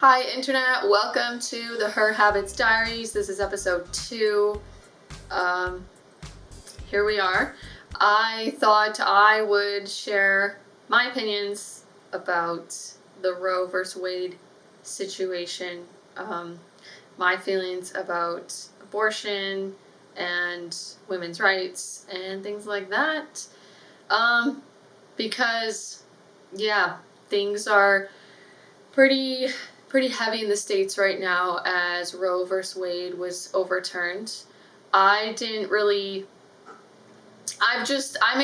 Hi Internet, welcome to the Her Habits Diaries. This is episode 2. Here we are. I thought I would share my opinions about the Roe vs. Wade situation, my feelings about abortion and women's rights and things like that. Because, yeah, things are pretty heavy in the States right now as Roe vs. Wade was overturned. I'm in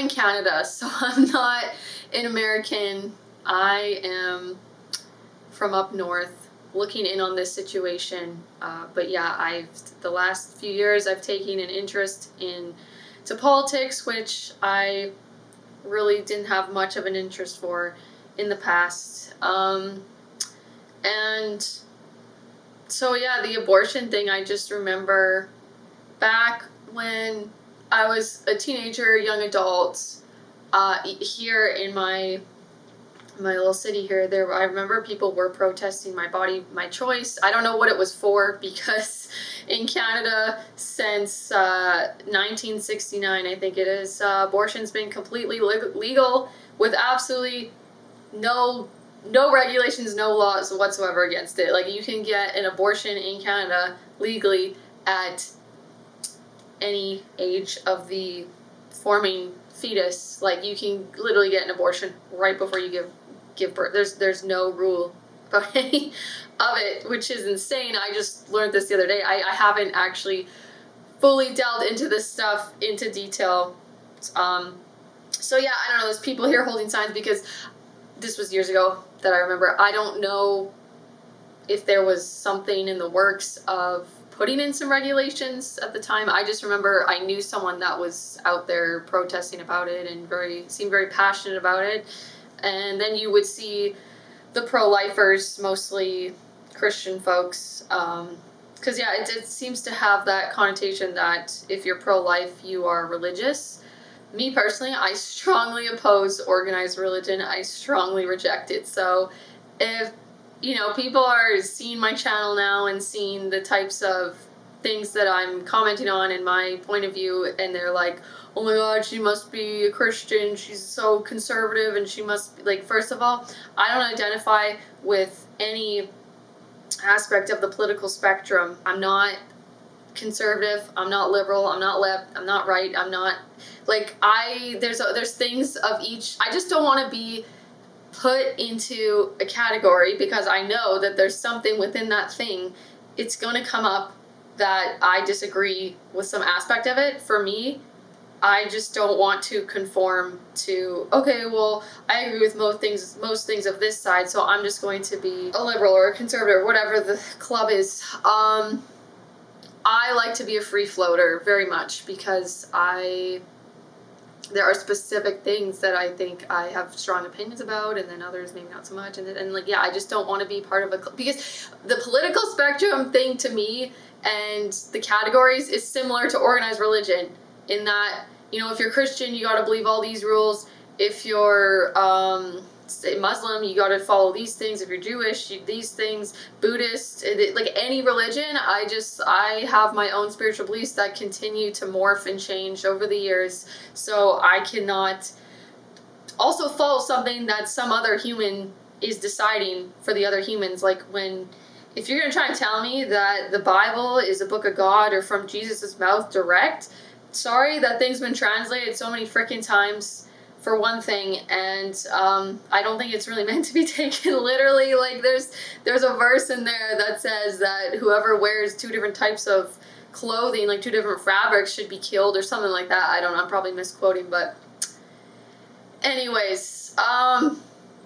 Canada, so I'm not an American. I am from up north looking in on this situation. But yeah, the last few years I've taken an interest to politics, which I really didn't have much of an interest for in the past. And so yeah, the abortion thing, I just remember back when I was a teenager, young adult, here in my little city here, I remember people were protesting my body, my choice. I don't know what it was for, because in Canada since 1969, I think it is, abortion's been completely legal with absolutely no regulations, no laws whatsoever against it. Like, you can get an abortion in Canada legally at any age of the forming fetus. Like, you can literally get an abortion right before you give birth. There's no rule about any of it, which is insane. I just learned this the other day. I haven't actually fully delved into this stuff into detail. So yeah, I don't know, there's people here holding signs, because this was years ago that I remember. I don't know if there was something in the works of putting in some regulations at the time. I just remember I knew someone that was out there protesting about it and seemed very passionate about it. And then you would see the pro-lifers, mostly Christian folks, because yeah, it seems to have that connotation that if you're pro-life, you are religious. Me personally, I strongly oppose organized religion. I strongly reject it. So if, people are seeing my channel now and seeing the types of things that I'm commenting on and my point of view, and they're like, oh my God, she must be a Christian, she's so conservative, and she must be, like, first of all, I don't identify with any aspect of the political spectrum. I'm not conservative, I'm not liberal, I'm not left, I'm not right, I'm not, like, there's things of each. I just don't want to be put into a category, because I know that there's something within that thing, it's going to come up that I disagree with some aspect of it. For me, I just don't want to conform to, okay, well, I agree with most things of this side, so I'm just going to be a liberal or a conservative, or whatever the club is. I like to be a free floater very much, because there are specific things that I think I have strong opinions about, and then others maybe not so much, and like, yeah, I just don't want to be part of because the political spectrum thing to me and the categories is similar to organized religion, in that, if you're Christian, you got to believe all these rules. If you're say Muslim, you got to follow these things. If you're Jewish, these things. Buddhist, like any religion, I have my own spiritual beliefs that continue to morph and change over the years. So I cannot also follow something that some other human is deciding for the other humans. Like, if you're going to try and tell me that the Bible is a book of God or from Jesus's mouth direct, sorry, that thing's been translated so many freaking times, for one thing, and I don't think it's really meant to be taken literally. Like, there's a verse in there that says that whoever wears two different types of clothing, like two different fabrics, should be killed or something like that. I don't know, I'm probably misquoting, but anyways,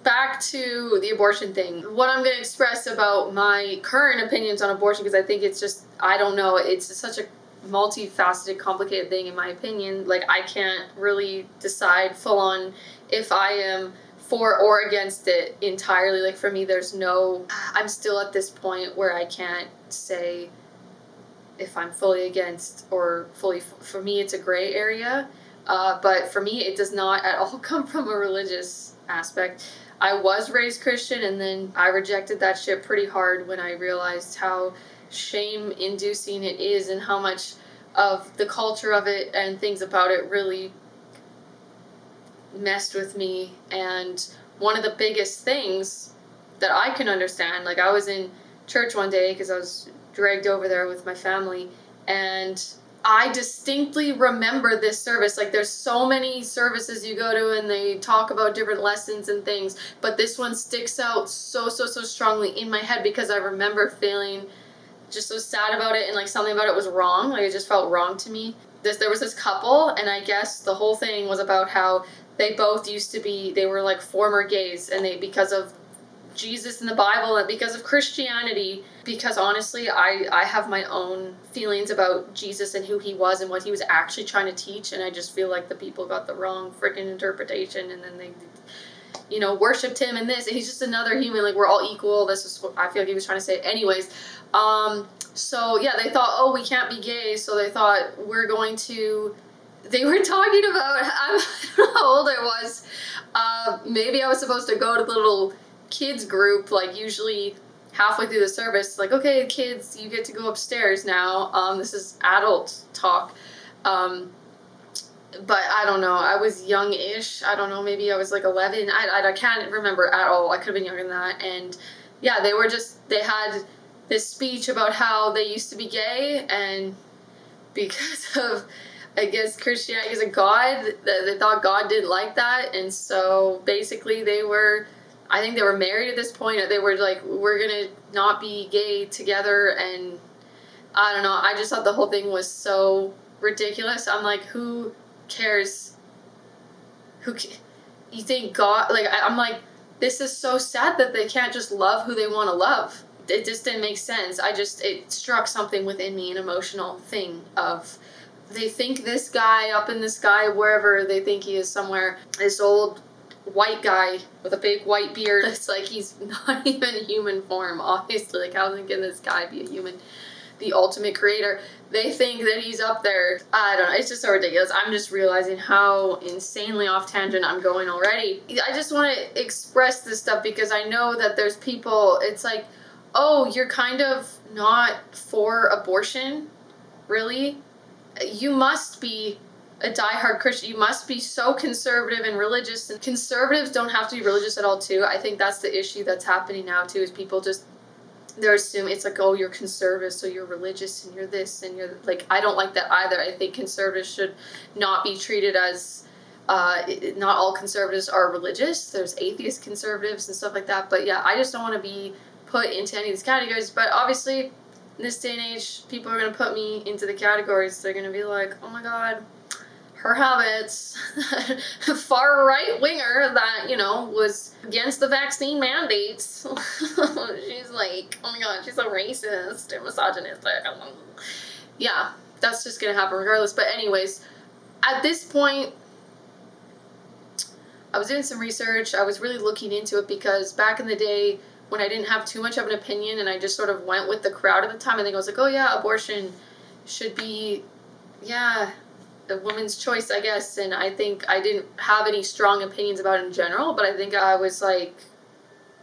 back to the abortion thing. What I'm going to express about my current opinions on abortion, because I think it's just, I don't know, it's such a multifaceted, complicated thing, in my opinion. Like, I can't really decide full on if I am for or against it entirely. Like, for me, I'm still at this point where I can't say if I'm fully against or fully, for me, it's a gray area. But for me, it does not at all come from a religious aspect. I was raised Christian, and then I rejected that shit pretty hard when I realized how shame-inducing it is and how much of the culture of it and things about it really messed with me. And one of the biggest things that I can understand, like I was in church one day because I was dragged over there with my family, and I distinctly remember this service. Like there's so many services you go to and they talk about different lessons and things, but this one sticks out so strongly in my head because I remember feeling just so sad about it, and like something about it was wrong. Like it just felt wrong to me. There was this couple, and I guess the whole thing was about how they both used to be, they were like former gays, and they, because of Jesus in the Bible and because of Christianity, because honestly I have my own feelings about Jesus and who he was and what he was actually trying to teach, and I just feel like the people got the wrong freaking interpretation, and then they, you know, worshipped him in this, and he's just another human, like we're all equal. This is what I feel like he was trying to say. Anyways, so yeah, they thought, oh, we can't be gay, so they thought we're going to, they were talking about, I don't know how old I was, maybe I was supposed to go to the little kids group, like usually halfway through the service, like, okay kids, you get to go upstairs now, this is adult talk, but I don't know, I was young-ish, I don't know, maybe I was like 11, I can't remember at all, I could have been younger than that, and yeah, they were just, they had this speech about how they used to be gay, and because of, I guess, Christianity, because of God, they thought God didn't like that, and so basically they were, I think they were married at this point, they were like, we're gonna not be gay together, and I don't know, I just thought the whole thing was so ridiculous. I'm like, who cares? You think God, like, I'm like, this is so sad that they can't just love who they want to love. It just didn't make sense. It struck something within me, an emotional thing of, they think this guy up in the sky, wherever they think he is somewhere, this old white guy with a big white beard, it's like he's not even human form, obviously. Like, how can this guy be a human? The ultimate creator. They think that he's up there. I don't know. It's just so ridiculous. I'm just realizing how insanely off tangent I'm going already. I just want to express this stuff because I know that there's people, it's like, oh, you're kind of not for abortion? Really? You must be a diehard Christian. You must be so conservative and religious. And conservatives don't have to be religious at all, too. I think that's the issue that's happening now, too, is people just, they're assuming, it's like, oh, you're conservative, so you're religious, and you're this, and you're, like, I don't like that either. I think conservatives should not be treated as, not all conservatives are religious. There's atheist conservatives and stuff like that. But yeah, I just don't want to be put into any of these categories. But obviously, in this day and age, people are going to put me into the categories. They're going to be like, oh my god, her habits, far right winger that, you know, was against the vaccine mandates. She's like, oh my god, she's so racist and misogynistic. Yeah, that's just gonna happen regardless. But anyways, at this point, I was doing some research. I was really looking into it because back in the day, when I didn't have too much of an opinion and I just sort of went with the crowd at the time, I think I was like, oh yeah, abortion should be, yeah, a woman's choice, I guess. And I think I didn't have any strong opinions about it in general, but I think I was like,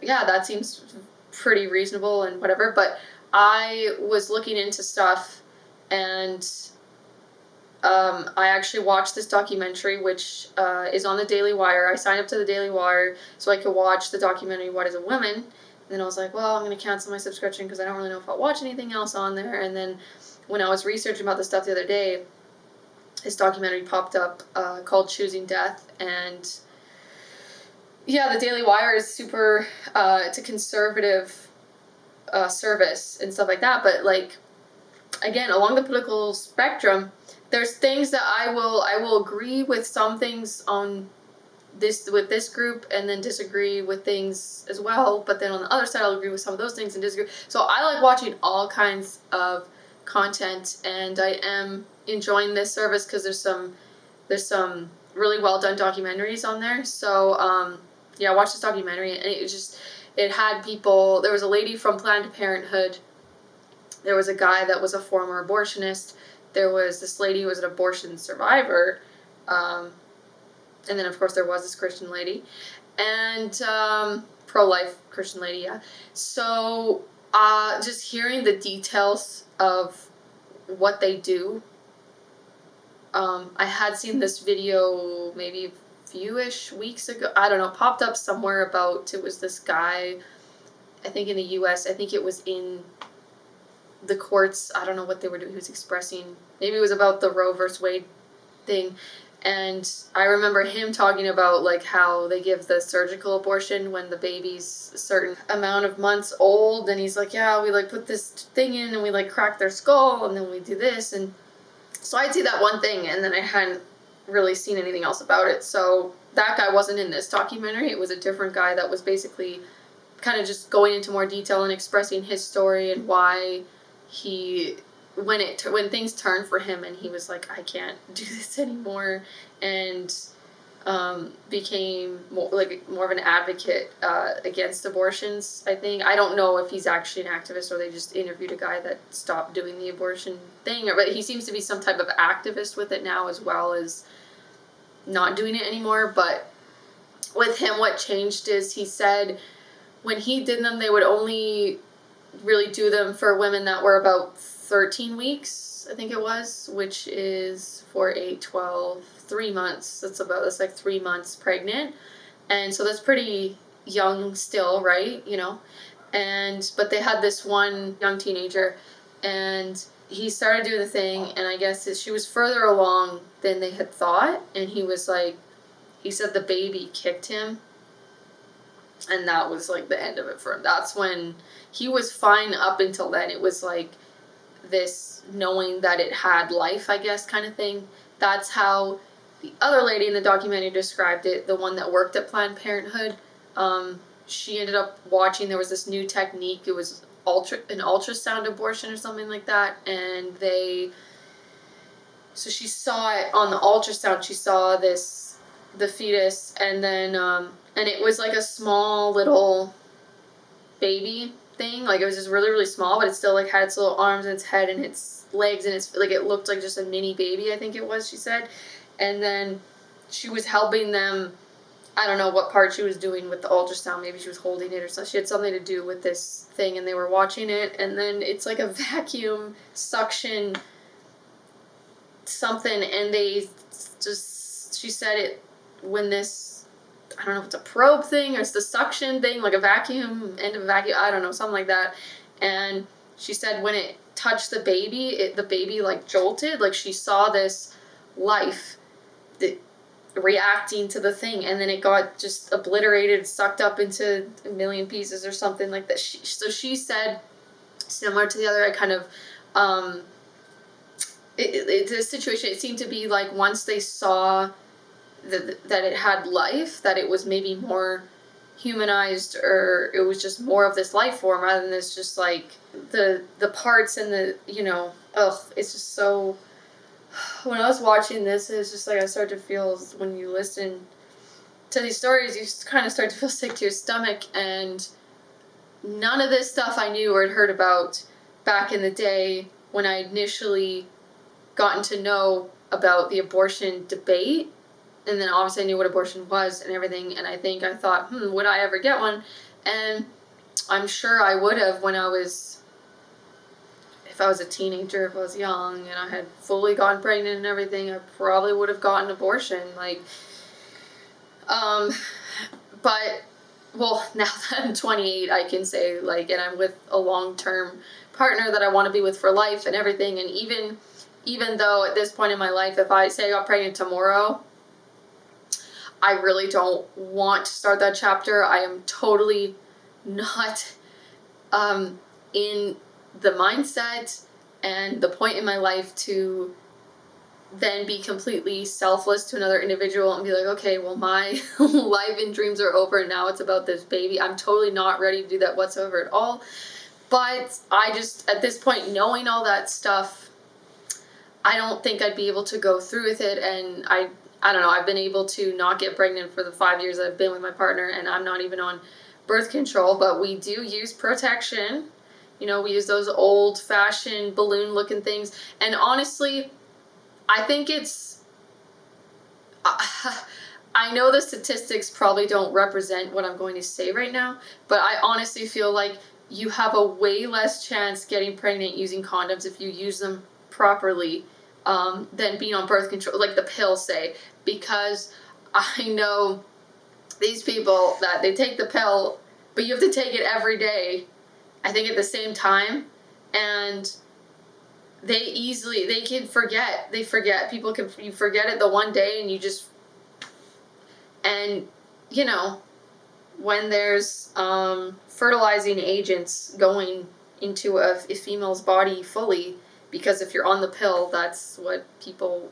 yeah, that seems pretty reasonable and whatever. But I was looking into stuff, and I actually watched this documentary, which is on the Daily Wire. I signed up to the Daily Wire so I could watch the documentary, What is a Woman? And then I was like, well, I'm going to cancel my subscription because I don't really know if I'll watch anything else on there. And then when I was researching about this stuff the other day, this documentary popped up called Choosing Death, and yeah, the Daily Wire is super, it's a conservative service and stuff like that, but like, again, along the political spectrum, there's things that I will agree with some things on this, with this group, and then disagree with things as well, but then on the other side I'll agree with some of those things and disagree. So I like watching all kinds of content, and I am enjoying this service because there's some really well done documentaries on there. So yeah, I watched this documentary, and it had people. There was a lady from Planned Parenthood. There was a guy that was a former abortionist. There was this lady who was an abortion survivor, and then of course there was this Christian lady. and pro-life Christian lady, yeah. So just hearing the details of what they do. I had seen this video maybe a few-ish weeks ago. I don't know, popped up somewhere about, it was this guy, I think in the US, I think it was in the courts. I don't know what they were doing. He was expressing, maybe it was about the Roe versus Wade thing. And I remember him talking about like how they give the surgical abortion when the baby's a certain amount of months old, and he's like, yeah, we like put this thing in and we like crack their skull and then we do this. And so I'd see that one thing and then I hadn't really seen anything else about it. So that guy wasn't in this documentary. It was a different guy that was basically kind of just going into more detail and expressing his story and why he, when things turned for him and he was like, I can't do this anymore, and became more of an advocate against abortions. I think, I don't know if he's actually an activist or they just interviewed a guy that stopped doing the abortion thing, but he seems to be some type of activist with it now, as well as not doing it anymore. But with him, what changed is he said when he did them, they would only really do them for women that were about 13 weeks, I think it was, which is 4, 8, 12, 3 months. That's like 3 months pregnant. And so that's pretty young still, right? You know? But they had this one young teenager, and he started doing the thing, and I guess she was further along than they had thought, and he was like, he said the baby kicked him, and that was like the end of it for him. That's when he was fine up until then. It was like this knowing that it had life, I guess, kind of thing. That's how the other lady in the documentary described it, the one that worked at Planned Parenthood. She ended up watching, there was this new technique, it was an ultrasound abortion or something like that, and so she saw it on the ultrasound, she saw the fetus, and then, and it was like a small little baby thing, like it was just really, really small, but it still like had its little arms and its head and its legs, and it's like, it looked like just a mini baby, I think it was, she said. And then she was helping them, I don't know what part she was doing with the ultrasound, maybe she was holding it or something, she had something to do with this thing, and they were watching it, and then it's like a vacuum suction something, and they just, she said it, when this, I don't know if it's a probe thing or it's the suction thing, like a vacuum, end of a vacuum, I don't know, something like that. And she said when it touched the baby, the baby like jolted, like she saw this life that reacting to the thing, and then it got just obliterated, sucked up into a million pieces or something like that. So she said, similar to the other, I kind of, the situation, it seemed to be like once they saw that it had life, that it was maybe more humanized, or it was just more of this life form rather than this just like the parts and the, you know, it's just so, when I was watching this, it's just like I started to feel, when you listen to these stories, you kind of start to feel sick to your stomach, and none of this stuff I knew or had heard about back in the day when I initially gotten to know about the abortion debate. And then obviously I knew what abortion was and everything, and I think I thought, would I ever get one? And I'm sure I would have when I was, if I was a teenager, if I was young, and I had fully gotten pregnant and everything, I probably would have gotten an abortion, like, but, well, now that I'm 28, I can say, like, and I'm with a long-term partner that I want to be with for life and everything, and even though at this point in my life, if I say I got pregnant tomorrow, I really don't want to start that chapter. I am totally not in the mindset and the point in my life to then be completely selfless to another individual and be like, okay, well, my life and dreams are over and now it's about this baby. I'm totally not ready to do that whatsoever at all. But I just, at this point, knowing all that stuff, I don't think I'd be able to go through with it. And I don't know, I've been able to not get pregnant for the 5 years I've been with my partner, and I'm not even on birth control, but we do use protection. You know, we use those old-fashioned balloon-looking things, and honestly, I think it's, I I know the statistics probably don't represent what I'm going to say right now, but I honestly feel like you have a way less chance getting pregnant using condoms if you use them properly, than being on birth control, like the pill, say, because I know these people that they take the pill, but you have to take it every day, I think at the same time, and they can forget. They forget. You forget it the one day and you just, and you know, when there's fertilizing agents going into a female's body fully, because if you're on the pill, that's what people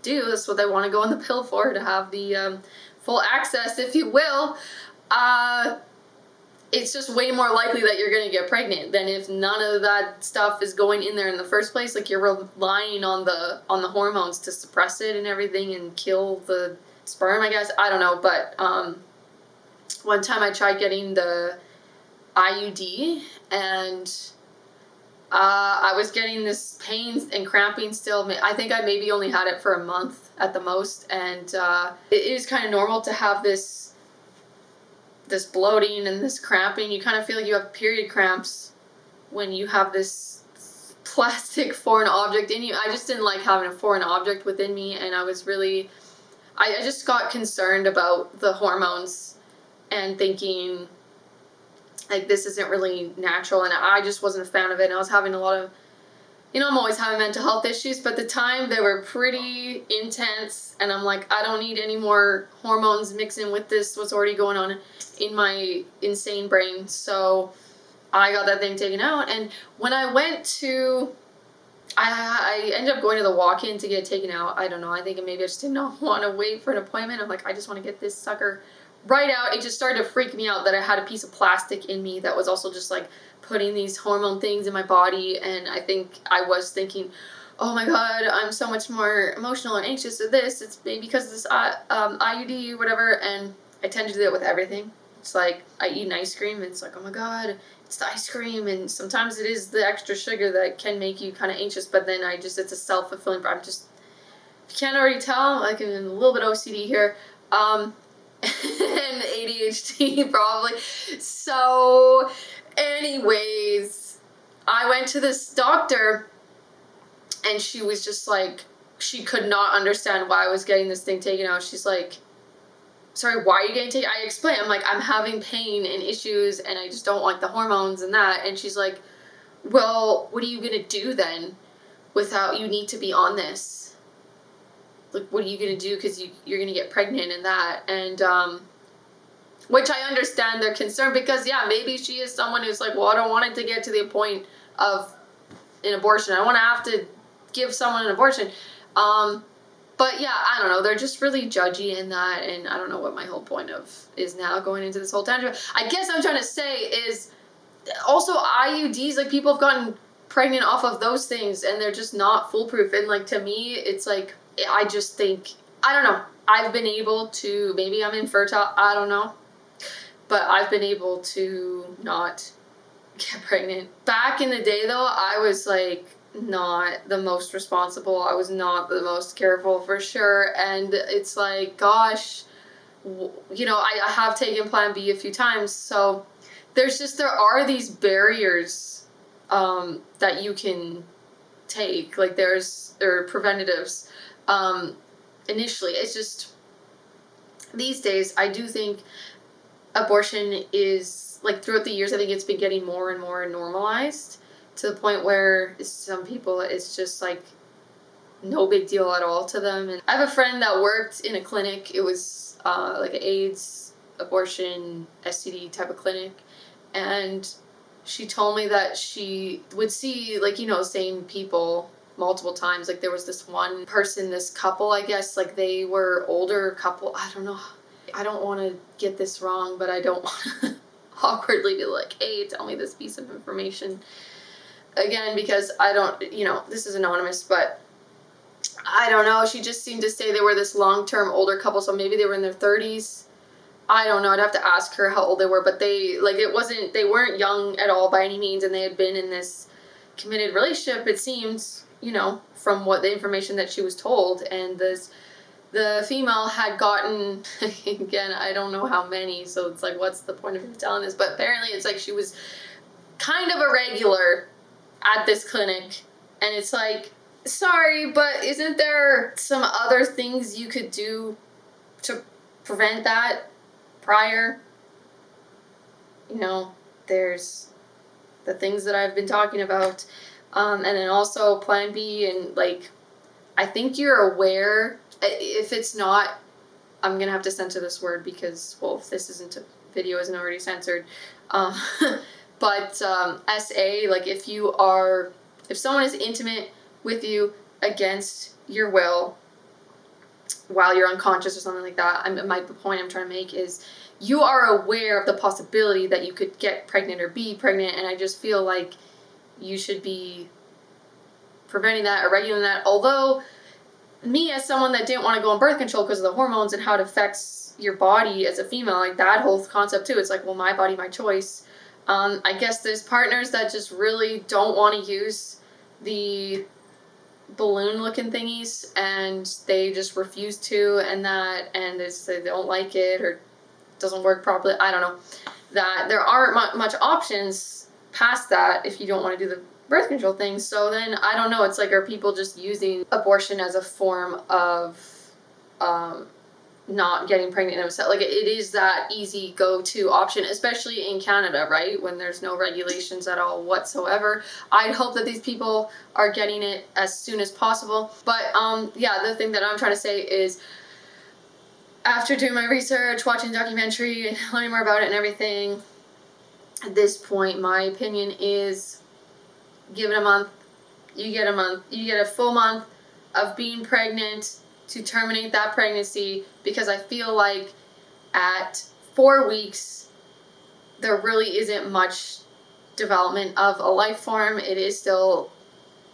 do. That's what they want to go on the pill for, to have the full access, if you will. It's just way more likely that you're going to get pregnant than if none of that stuff is going in there in the first place. Like, you're relying on the hormones to suppress it and everything and kill the sperm, I guess. I don't know, but one time I tried getting the IUD, and I was getting this pain and cramping still. I think I maybe only had it for a month at the most, and it is kind of normal to have this bloating and this cramping. You kind of feel like you have period cramps when you have this plastic foreign object in you. I just didn't like having a foreign object within me, and I just got concerned about the hormones and thinking, like, this isn't really natural, and I just wasn't a fan of it, and I was having a lot of, I'm always having mental health issues, but at the time they were pretty intense, and I'm like, I don't need any more hormones mixing with this, what's already going on in my insane brain. So I got that thing taken out, and when I went to, I ended up going to the walk-in to get it taken out. I don't know, I think maybe I just did not want to wait for an appointment. I'm like, I just want to get this sucker right out. It just started to freak me out that I had a piece of plastic in me that was also just like putting these hormone things in my body, and I think I was thinking, oh my god, I'm so much more emotional and anxious of this. It's maybe because of this IUD or whatever, and I tend to do that with everything. It's like, I eat an ice cream, and it's like, oh my god, it's the ice cream, and sometimes it is the extra sugar that can make you kind of anxious, but then it's a self-fulfilling, I'm just, if you can't already tell, like, I'm a little bit OCD here, and ADHD probably. So anyways, I went to this doctor, and she was just like, she could not understand why I was getting this thing taken out. She's like, sorry, why are you getting taken? I explained, I'm like, I'm having pain and issues, and I just don't like the hormones and that. And she's like, well, what are you gonna do then without, you need to be on this? Like, what are you gonna do, because you're gonna get pregnant and that. And which I understand their concern, because yeah, maybe she is someone who's like, well, I don't want it to get to the point of an abortion. I don't want to have to give someone an abortion. But yeah, I don't know. They're just really judgy in that, and I don't know what my whole point of is now going into this whole tangent. I guess I'm trying to say is also IUDs, like, people have gotten pregnant off of those things, and they're just not foolproof. And like, to me, it's like, I just think, I don't know. I've been able to, maybe I'm infertile, I don't know, but I've been able to not get pregnant. Back in the day, though, I was like not the most responsible. I was not the most careful, for sure. And it's like, gosh, I have taken Plan B a few times. So there are these barriers that you can take. Like, there are preventatives. Initially, it's just, these days, I do think abortion is, like, throughout the years, I think it's been getting more and more normalized, to the point where some people, it's just like no big deal at all to them. And I have a friend that worked in a clinic. It was like an AIDS, abortion, STD type of clinic, and she told me that she would see, like, same people multiple times. Like, there was this one person, this couple, I guess, like, they were older couple. I don't know, I don't want to get this wrong, but I don't want to awkwardly be like, hey, tell me this piece of information again, because I don't, this is anonymous, but I don't know. She just seemed to say they were this long-term older couple, so maybe they were in their 30s. I don't know. I'd have to ask her how old they were, but they weren't young at all by any means, and they had been in this committed relationship, it seems, from what the information that she was told. And this the female had gotten, again, I don't know how many, so it's like, what's the point of me telling this? But apparently it's like she was kind of a regular at this clinic, and it's like, sorry, but isn't there some other things you could do to prevent that prior? You know, there's the things that I've been talking about, and then also Plan B, and like, I think you're aware. If it's not, I'm gonna have to censor this word because, well, if this isn't a video isn't already censored. But SA, like if someone is intimate with you against your will while you're unconscious or something like that, the point I'm trying to make is you are aware of the possibility that you could get pregnant or be pregnant, and I just feel like you should be preventing that or regulating that. Although, me as someone that didn't want to go on birth control because of the hormones and how it affects your body as a female, like that whole concept too, it's like, well, my body, my choice. I guess there's partners that just really don't want to use the balloon looking thingies, and they just refuse to, and they don't like it or it doesn't work properly. I don't know. That there aren't much options past that if you don't want to do the birth control thing. So then I don't know, it's like, are people just using abortion as a form of not getting pregnant themselves? Like, it is that easy go-to option, especially in Canada, right, when there's no regulations at all whatsoever. I'd hope that these people are getting it as soon as possible. But yeah, the thing that I'm trying to say is, after doing my research, watching the documentary and learning more about it and everything, at this point my opinion is, give it a month. You get a month. You get a full month of being pregnant to terminate that pregnancy, because I feel like at 4 weeks there really isn't much development of a life form. It is still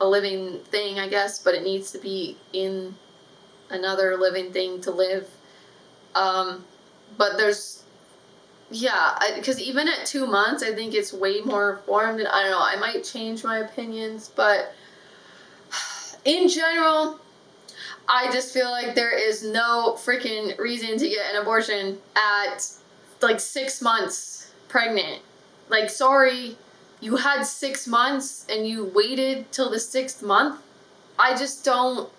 a living thing, I guess, but it needs to be in another living thing to live. But there's, yeah, because even at 2 months, I think it's way more formed. And I don't know, I might change my opinions, but in general, I just feel like there is no freaking reason to get an abortion at like 6 months pregnant. Like, sorry, you had 6 months and you waited till the 6th month? I just don't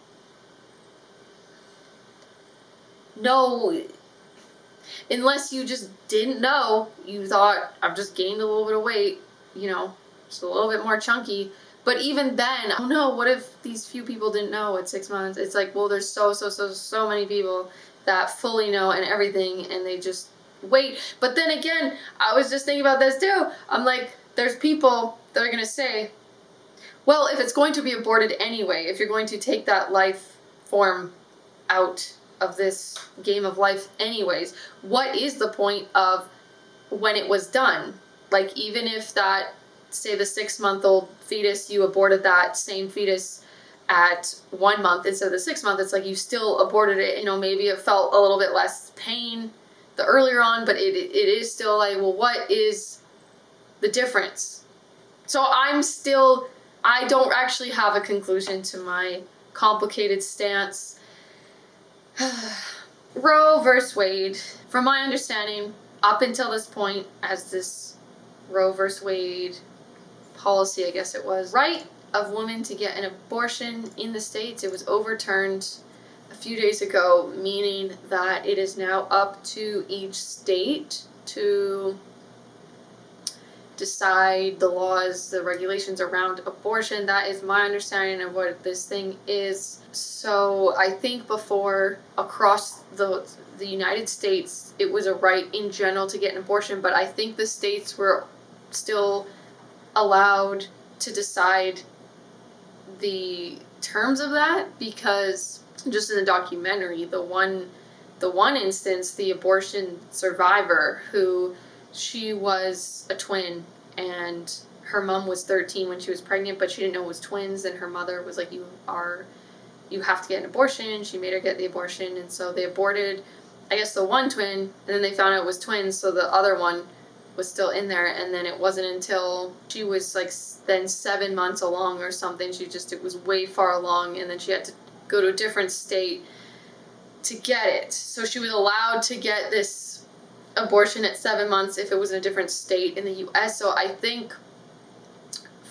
know. Unless you just didn't know, you thought, I've just gained a little bit of weight, you know, just a little bit more chunky. But even then, I don't know, what if these few people didn't know at 6 months? It's like, well, there's so many people that fully know and everything, and they just wait. But then again, I was just thinking about this too. I'm like, there's people that are gonna say, well, if it's going to be aborted anyway, if you're going to take that life form out of this game of life anyways, what is the point of when it was done? Like, even if that, say the 6-month-old fetus, you aborted that same fetus at 1 month instead of the 6th month, it's like you still aborted it. You know, maybe it felt a little bit less pain the earlier on, but it is still like, well, what is the difference? So I don't actually have a conclusion to my complicated stance. Roe versus Wade. From my understanding, up until this point, as this Roe versus Wade policy, I guess it was, right of women to get an abortion in the States, it was overturned a few days ago, meaning that it is now up to each state to decide the laws, the regulations around abortion. That is my understanding of what this thing is. So I think before, across the United States, it was a right in general to get an abortion, but I think the states were still allowed to decide the terms of that, because just in the documentary, the one instance, the abortion survivor, who she was a twin, and her mom was 13 when she was pregnant, but she didn't know it was twins, and her mother was like, you have to get an abortion. She made her get the abortion, and so they aborted, I guess, the one twin, and then they found out it was twins, so the other one was still in there. And then it wasn't until she was like then 7 months along or something, it was way far along, and then she had to go to a different state to get it. So she was allowed to get this abortion at 7 months if it was in a different state in the US. So I think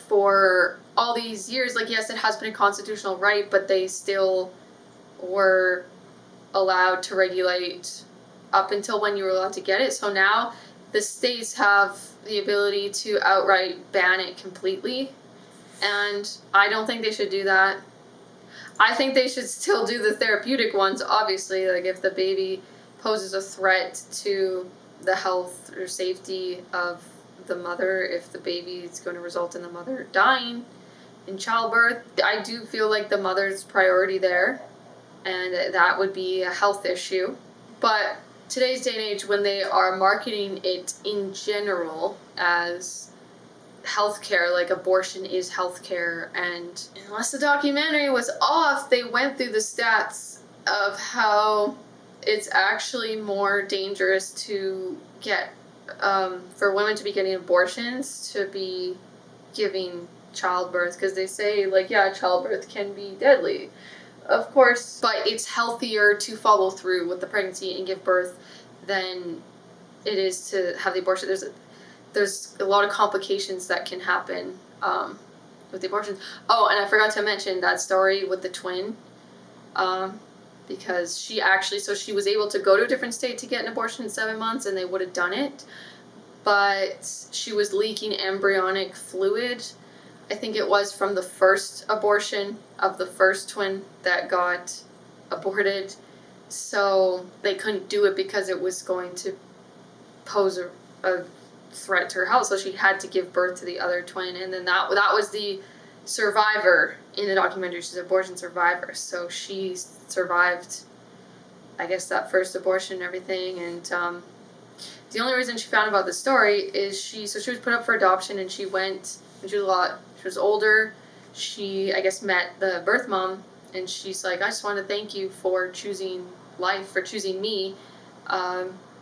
for all these years, like, yes, it has been a constitutional right, but they still were allowed to regulate up until when you were allowed to get it. So now the states have the ability to outright ban it completely, and I don't think they should do that. I think they should still do the therapeutic ones, obviously, like if the baby poses a threat to the health or safety of the mother, if the baby is going to result in the mother dying in childbirth. I do feel like the mother's priority there, and that would be a health issue. But today's day and age, when they are marketing it in general as healthcare, like abortion is healthcare, and unless the documentary was off, they went through the stats of how it's actually more dangerous to get for women to be getting abortions to be giving childbirth, because they say, like, yeah, childbirth can be deadly, of course, but it's healthier to follow through with the pregnancy and give birth than it is to have the abortion. There's a lot of complications that can happen with the abortions. Oh, and I forgot to mention that story with the twin, because she was able to go to a different state to get an abortion in 7 months, and they would have done it, but she was leaking embryonic fluid. I think it was from the first abortion of the first twin that got aborted, so they couldn't do it because it was going to pose a threat to her health, so she had to give birth to the other twin, and then that was the survivor in the documentary. She's an abortion survivor, so she survived, I guess, that first abortion and everything. And the only reason she found about the story is she was put up for adoption, and she went, and she was older, she, I guess, met the birth mom, and she's like, I just want to thank you for choosing life, for choosing me,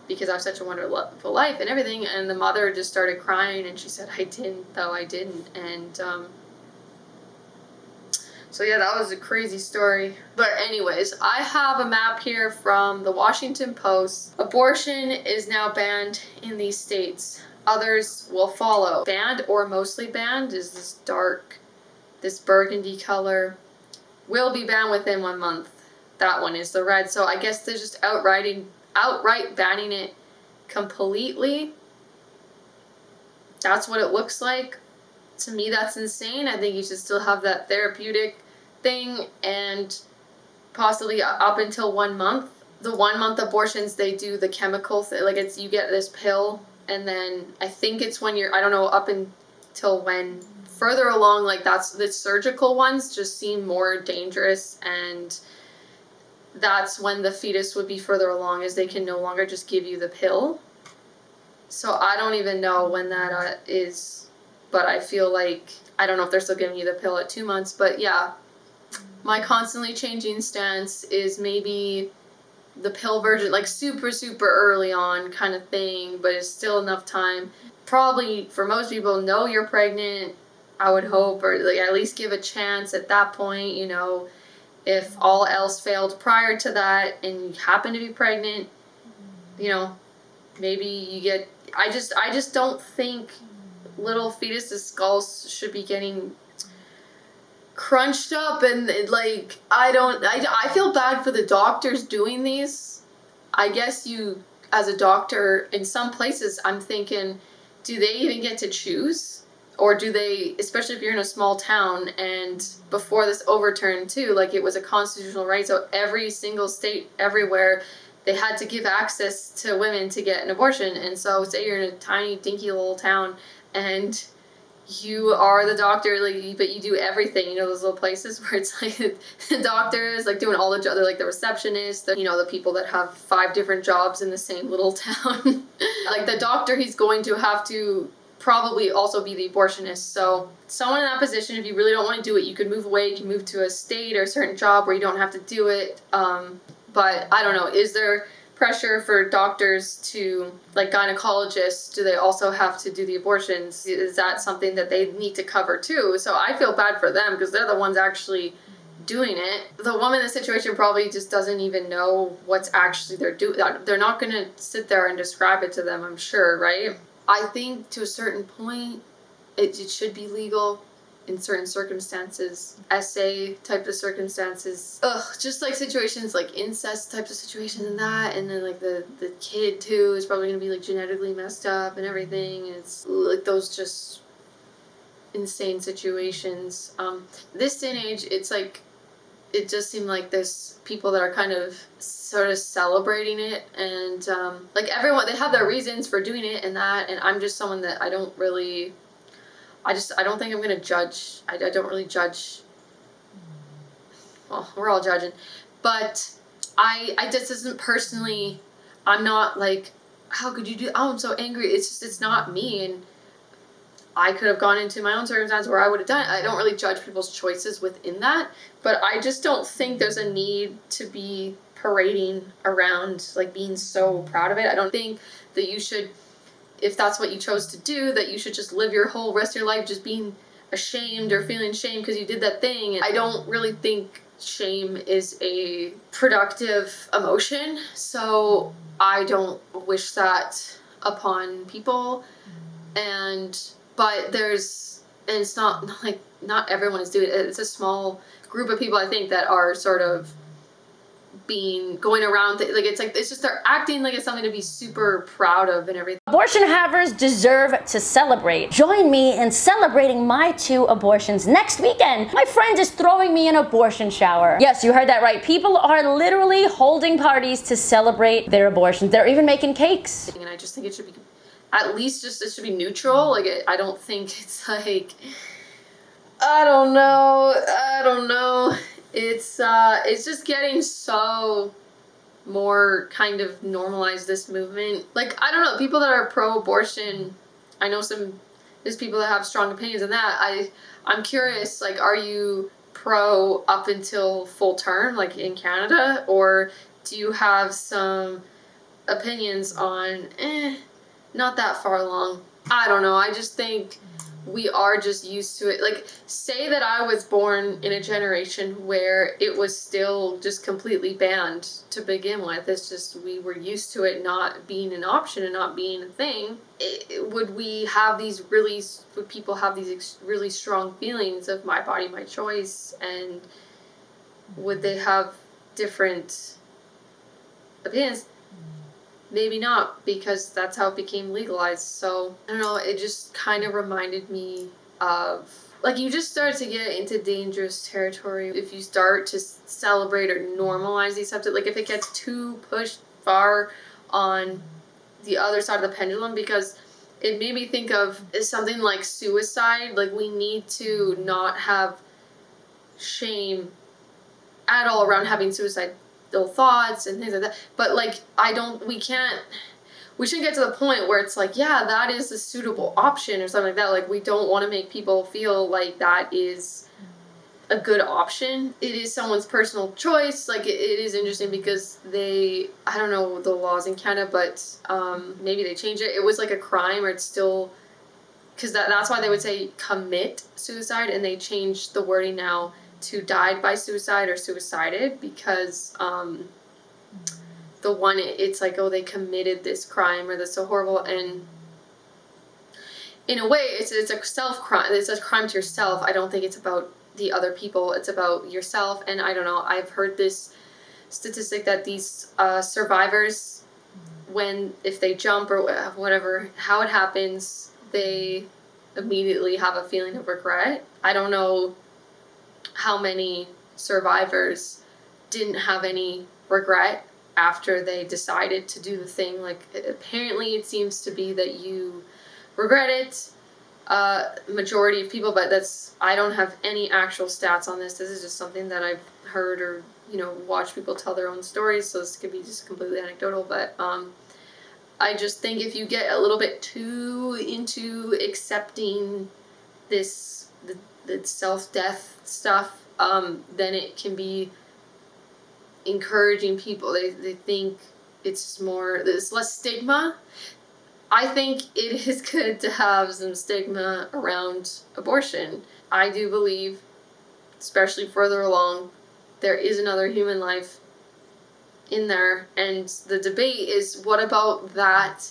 because I have such a wonderful life and everything. And the mother just started crying, and she said, I didn't. And so yeah, that was a crazy story. But anyways, I have a map here from the Washington Post. Abortion is now banned in these states. Others will follow. Banned or mostly banned is this burgundy color. Will be banned within 1 month. That one is the red. So I guess they're just outright banning it completely. That's what it looks like. To me, that's insane. I think you should still have that therapeutic thing, and possibly up until 1 month. The 1 month abortions, they do the chemical thing, like you get this pill, and then I think it's when I don't know, up until when further along, like that's the surgical ones just seem more dangerous, and that's when the fetus would be further along, as they can no longer just give you the pill. So I don't even know when that is, but I feel like, I don't know if they're still giving you the pill at 2 months, but yeah. My constantly changing stance is maybe the pill version, like super, super early on kind of thing, but it's still enough time. Probably for most people, know you're pregnant, I would hope, or like at least give a chance at that point, you know. If all else failed prior to that and you happen to be pregnant, you know, maybe you get, I just don't think little fetuses' skulls should be getting crunched up, and like, I feel bad for the doctors doing these. I guess you, as a doctor, in some places, I'm thinking, do they even get to choose? Or do they, especially if you're in a small town, and before this overturn too, like it was a constitutional right, so every single state, everywhere, they had to give access to women to get an abortion. And so say you're in a tiny, dinky little town, and you are the doctor, like, but you do everything, you know, those little places where it's like the doctor is like doing all the jobs, they're like the receptionist, you know, the people that have 5 different jobs in the same little town. Like the doctor, he's going to have to probably also be the abortionist. So someone in that position, if you really don't want to do it, you could move away, you can move to a state or a certain job where you don't have to do it. But I don't know, is there pressure for doctors to, like gynecologists, do they also have to do the abortions? Is that something that they need to cover too? So I feel bad for them, because they're the ones actually doing it. The woman in the situation probably just doesn't even know what's actually they're doing. They're not going to sit there and describe it to them, I'm sure, right? I think to a certain point, it should be legal in certain circumstances, SA type of circumstances. Just like situations like incest types of situations and that, and then like the kid too is probably gonna be like genetically messed up and everything. It's like those just insane situations. This day and age, it's like, it just seemed like there's people that are kind of sort of celebrating it, and like everyone, they have their reasons for doing it and that, and I'm just someone that I don't really, I don't think I'm gonna judge. I don't really judge. Well, we're all judging, but I just isn't personally, I'm not like, how could you do, oh, I'm so angry. It's just, it's not me, and I could have gone into my own circumstance where I would have done it. I don't really judge people's choices within that, but I just don't think there's a need to be parading around, like being so proud of it. I don't think that you should, if that's what you chose to do, that you should just live your whole rest of your life just being ashamed or feeling shame because you did that thing. I don't really think shame is a productive emotion, so I don't wish that upon people. But there's, and it's not like, not everyone is doing it. It's a small group of people, I think, that are sort of going around, like it's just they're acting like it's something to be super proud of and everything. Abortion havers deserve to celebrate. Join me in celebrating my 2 abortions next weekend. My friend is throwing me an abortion shower. Yes, you heard that right. People are literally holding parties to celebrate their abortions. They're even making cakes. And I just think it should be, at least just, it should be neutral. Like, I don't think it's like, I don't know. It's just getting so more kind of normalized, this movement. Like, I don't know, people that are pro-abortion, I know there's people that have strong opinions on that. I'm curious, like, are you pro up until full term, like in Canada, or do you have some opinions on, not that far along? I don't know, I just think we are just used to it. Like, say that I was born in a generation where it was still just completely banned to begin with. It's just, we were used to it not being an option and not being a thing. Would people have these really strong feelings of my body, my choice, and would they have different opinions? Maybe not, because that's how it became legalized. So, I don't know, it just kind of reminded me of, like, you just start to get into dangerous territory if you start to celebrate or normalize these subjects. Like, if it gets too pushed far on the other side of the pendulum, because it made me think of something like suicide. Like, we need to not have shame at all around having suicidal thoughts and things like that, but like, we shouldn't get to the point where it's like, yeah, that is a suitable option or something like that. Like, we don't want to make people feel like that is a good option. It is someone's personal choice. Like, it is interesting because I don't know the laws in Canada, but maybe they changed it. It was like a crime, or it's still, because that's why they would say commit suicide, and they changed the wording now to died by suicide or suicided, because the one, it's like, oh, they committed this crime or that's so horrible, and in a way it's a self-crime. It's a crime to yourself. I don't think it's about the other people, it's about yourself. And I don't know, I've heard this statistic that these survivors, if they jump or whatever, how it happens, they immediately have a feeling of regret. I don't know how many survivors didn't have any regret after they decided to do the thing. Like, apparently it seems to be that you regret it, majority of people, but I don't have any actual stats on this. This is just something that I've heard or, watched people tell their own stories, so this could be just completely anecdotal, but I just think if you get a little bit too into accepting the self-death stuff, then it can be encouraging people. They think there's less stigma. I think it is good to have some stigma around abortion. I do believe, especially further along, there is another human life in there, and the debate is, what about that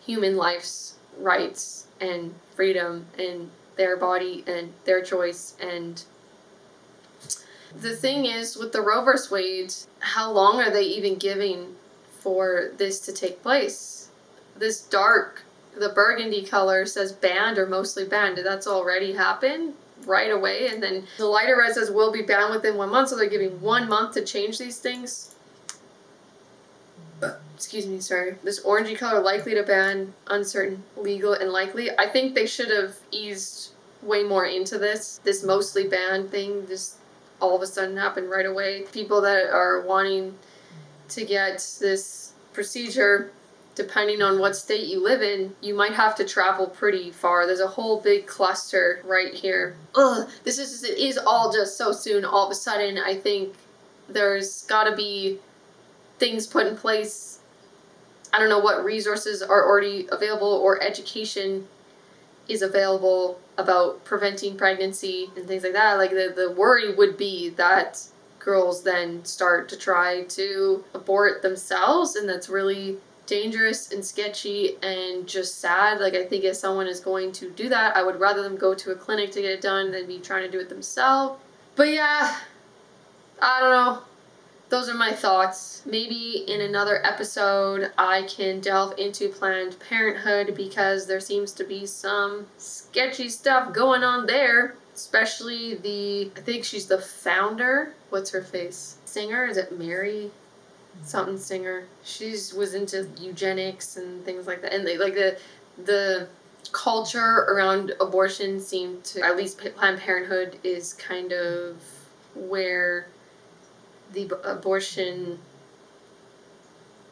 human life's rights and freedom and their body and their choice? And the thing is, with the Roe vs. Wade, how long are they even giving for this to take place? This dark, the burgundy color says banned or mostly banned. Did that's already happened right away? And then the lighter red says will be banned within 1 month, so they're giving 1 month to change these things. Excuse me, sorry. This orangey color, likely to ban, uncertain, legal, and likely. I think they should have eased way more into this. This mostly banned thing just all of a sudden happened right away. People that are wanting to get this procedure, depending on what state you live in, you might have to travel pretty far. There's a whole big cluster right here. Ugh, this is just, it is all just so soon. All of a sudden, I think there's gotta be things put in place. I don't know what resources are already available or education is available about preventing pregnancy and things like that. Like the worry would be that girls then start to try to abort themselves, and that's really dangerous and sketchy and just sad. Like, I think if someone is going to do that, I would rather them go to a clinic to get it done than be trying to do it themselves. But yeah, I don't know. Those are my thoughts. Maybe in another episode I can delve into Planned Parenthood, because there seems to be some sketchy stuff going on there. Especially I think she's the founder. What's her face? Singer? Is it Mary? Something Singer. She was into eugenics and things like that. And the culture around abortion seemed to, at least Planned Parenthood is kind of where the abortion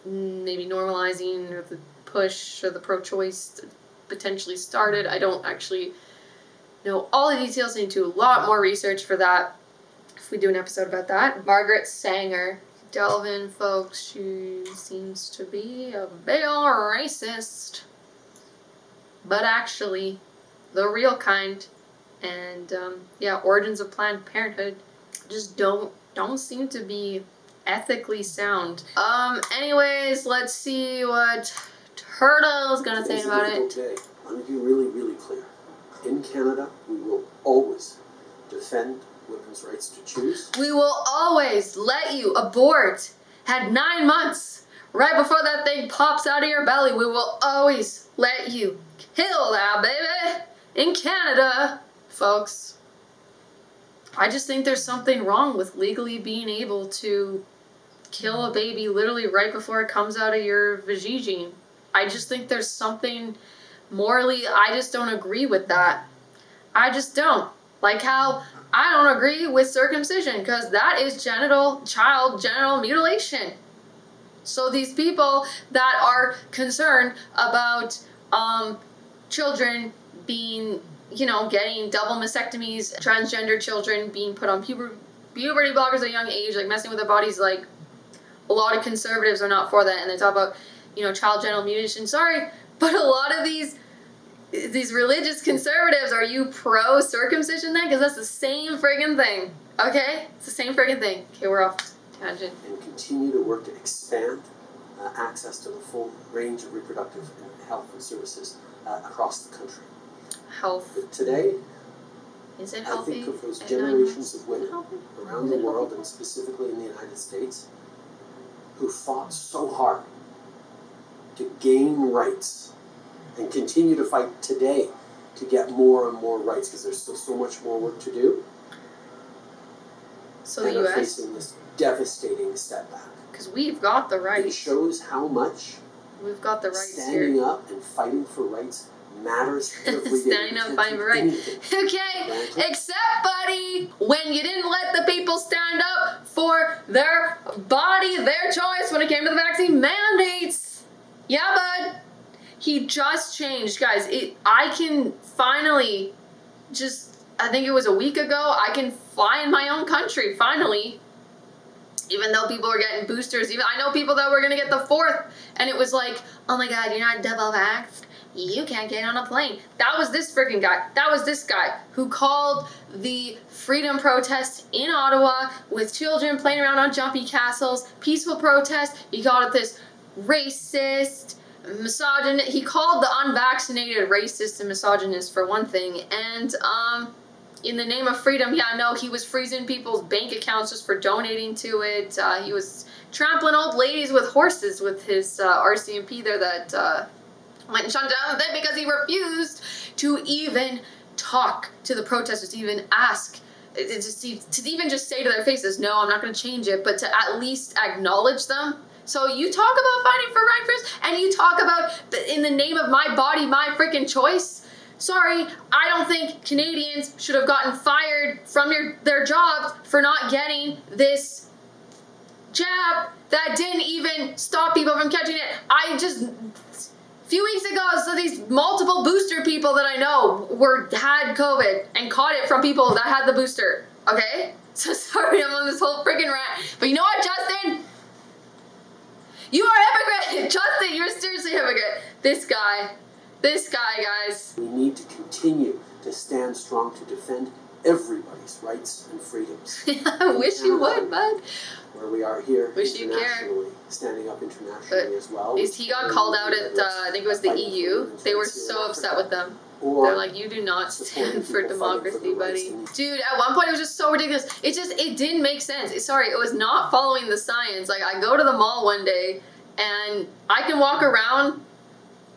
maybe normalizing or the push or the pro-choice potentially started. I don't actually know all the details. I need to do a lot more research for that if we do an episode about that. Margaret Sanger. Delve in, folks. She seems to be a big ol' racist, but actually the real kind. And yeah, origins of Planned Parenthood just don't seem to be ethically sound. Anyways, let's see what Turtle's gonna say about it. Day. Let me be really, really clear. In Canada, we will always defend women's rights to choose. We will always let you abort at 9 months, right before that thing pops out of your belly. We will always let you kill that baby in Canada, folks. I just think there's something wrong with legally being able to kill a baby literally right before it comes out of your vagine. I just think there's something morally, I just don't agree with that. I just don't. Like how I don't agree with circumcision, because that is child genital mutilation. So these people that are concerned about children being, getting double mastectomies, transgender children being put on puberty blockers at a young age, like messing with their bodies, like a lot of conservatives are not for that, and they talk about, child genital mutilation. Sorry, but a lot of these religious conservatives, are you pro-circumcision then? Because that's the same friggin' thing, okay? It's the same friggin' thing. Okay, we're off tangent. And continue to work to expand access to the full range of reproductive and health and services across the country. Health. But today, is it healthy? I think of those generations of women around the world, and specifically in the United States, who fought so hard to gain rights and continue to fight today to get more and more rights, because there's still so much more work to do. So and the are U.S. facing this devastating setback. Because we've got the rights. It shows how much we've got the rights standing here. up and fighting for rights matters every day. Standing up, fighting for rights. Okay, except, buddy, when you didn't let the people stand up for their body, their choice when it came to the vaccine mandates. Yeah, bud. He just changed, guys. I can finally I think it was a week ago, I can fly in my own country, finally. Even though people were getting boosters, I know people that were going to get the 4th, and it was like, oh my God, you're not double vaxxed? you can't get on a plane. That was this freaking guy. That was this guy who called the freedom protest in Ottawa with children playing around on jumpy castles, peaceful protest. He called it this racist, misogynist. He called the unvaccinated racist and misogynist for one thing. And in the name of freedom, yeah, no, he was freezing people's bank accounts just for donating to it. He was trampling old ladies with horses with his RCMP there that went and shut down the thing because he refused to even talk to the protesters, to even ask, to even just say to their faces, no, I'm not going to change it, but to at least acknowledge them. So you talk about fighting for rights, and you talk about in the name of my body, my freaking choice. Sorry, I don't think Canadians should have gotten fired from their jobs for not getting this jab that didn't even stop people from catching it. A few weeks ago, so these multiple booster people that I know had COVID and caught it from people that had the booster. Okay? So sorry, I'm on this whole freaking rant. But you know what, Justin? You are a hypocrite! Justin, you're seriously a hypocrite. This guy, guys. We need to continue to stand strong to defend everybody's rights and freedoms. I wish you would, bud. Where we are here Wish you internationally, standing up internationally as well. He got called out at, I think it was the EU. They were so upset with them. They're like, you do not stand for democracy, buddy. Dude, at one point it was just so ridiculous. It didn't make sense. Sorry, it was not following the science. Like, I go to the mall one day and I can walk around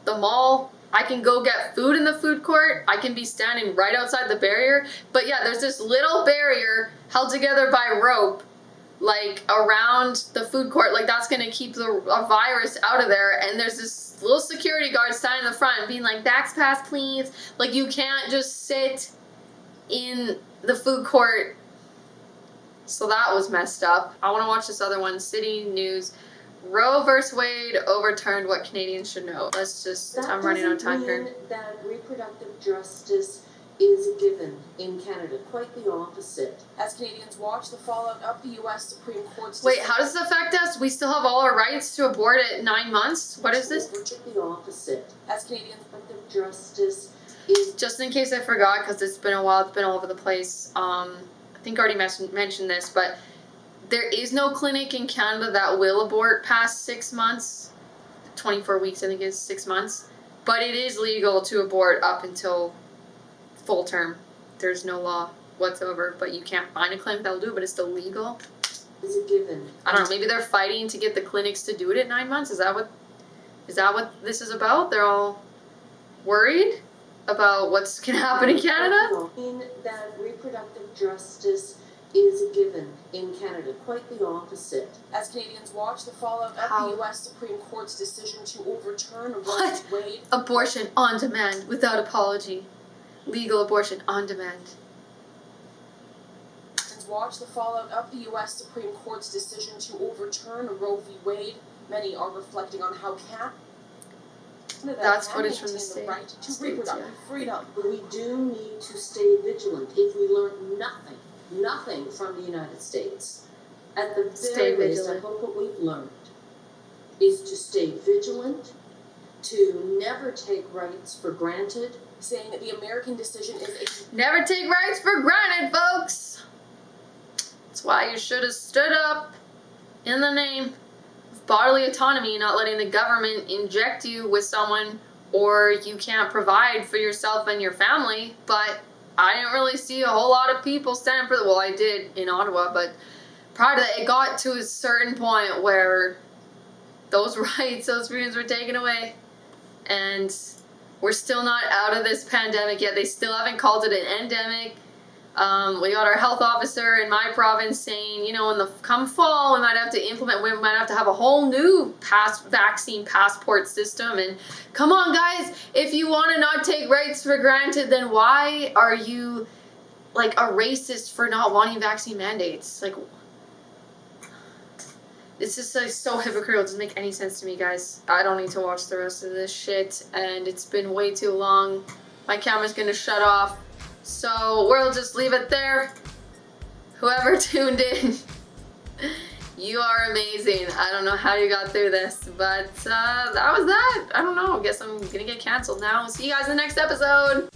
the mall. I can go get food in the food court. I can be standing right outside the barrier. But yeah, there's this little barrier held together by rope, like around the food court. Like, that's gonna keep a virus out of there. And there's this little security guard standing in the front being like, "Back pass, please." Like, you can't just sit in the food court. So that was messed up. I want to watch this other one, City News. Roe versus Wade overturned, what Canadians should know. Let's just, I'm running out of time here. That reproductive justice is a given in Canada. Quite the opposite. As Canadians watch the fallout of the U.S. Supreme Court's Wait, how does this affect us? We still have all our rights to abort at 9 months? What is this? The opposite. As Canadians, reproductive justice is... Just in case I forgot, because it's been a while, it's been all over the place. I think I already mentioned this, but there is no clinic in Canada that will abort past 6 months. 24 weeks, I think, is 6 months. But it is legal to abort up until full term. There's no law whatsoever, but you can't find a clinic that'll do it, but it's still legal. Is a given. I don't know, maybe they're fighting to get the clinics to do it at 9 months? Is that what this is about? They're all worried about what's going to happen in Canada? In that reproductive justice is a given in Canada. Quite the opposite. As Canadians watch the fallout of the U.S. Supreme Court's decision to overturn Roe v. Wade. Abortion on demand, without apology. Legal abortion on demand. Watch the fallout of the U.S. Supreme Court's decision to overturn Roe v. Wade. Many are reflecting on how that's footage from the state. Right to reproductive freedom. But we do need to stay vigilant. If we learn nothing from the United States, at the very least, I hope what we've learned is to stay vigilant, to never take rights for granted, saying that the American decision is a... Never take rights for granted, folks! That's why you should have stood up in the name of bodily autonomy, not letting the government inject you with someone, or you can't provide for yourself and your family. But I didn't really see a whole lot of people standing for well, I did in Ottawa, but prior to that, it got to a certain point where those rights, those freedoms were taken away. And we're still not out of this pandemic yet. They still haven't called it an endemic. We got our health officer in my province saying, you know, come fall, we might have to have a whole new vaccine passport system. And come on, guys, if you want to not take rights for granted, then why are you like a racist for not wanting vaccine mandates? Like, it's just like so hypocritical. It doesn't make any sense to me, guys. I don't need to watch the rest of this shit, and it's been way too long. My camera's gonna shut off. So we'll just leave it there. Whoever tuned in, You are amazing. I don't know how you got through this, but that was that. I don't know. I guess I'm gonna get canceled now. See you guys in the next episode.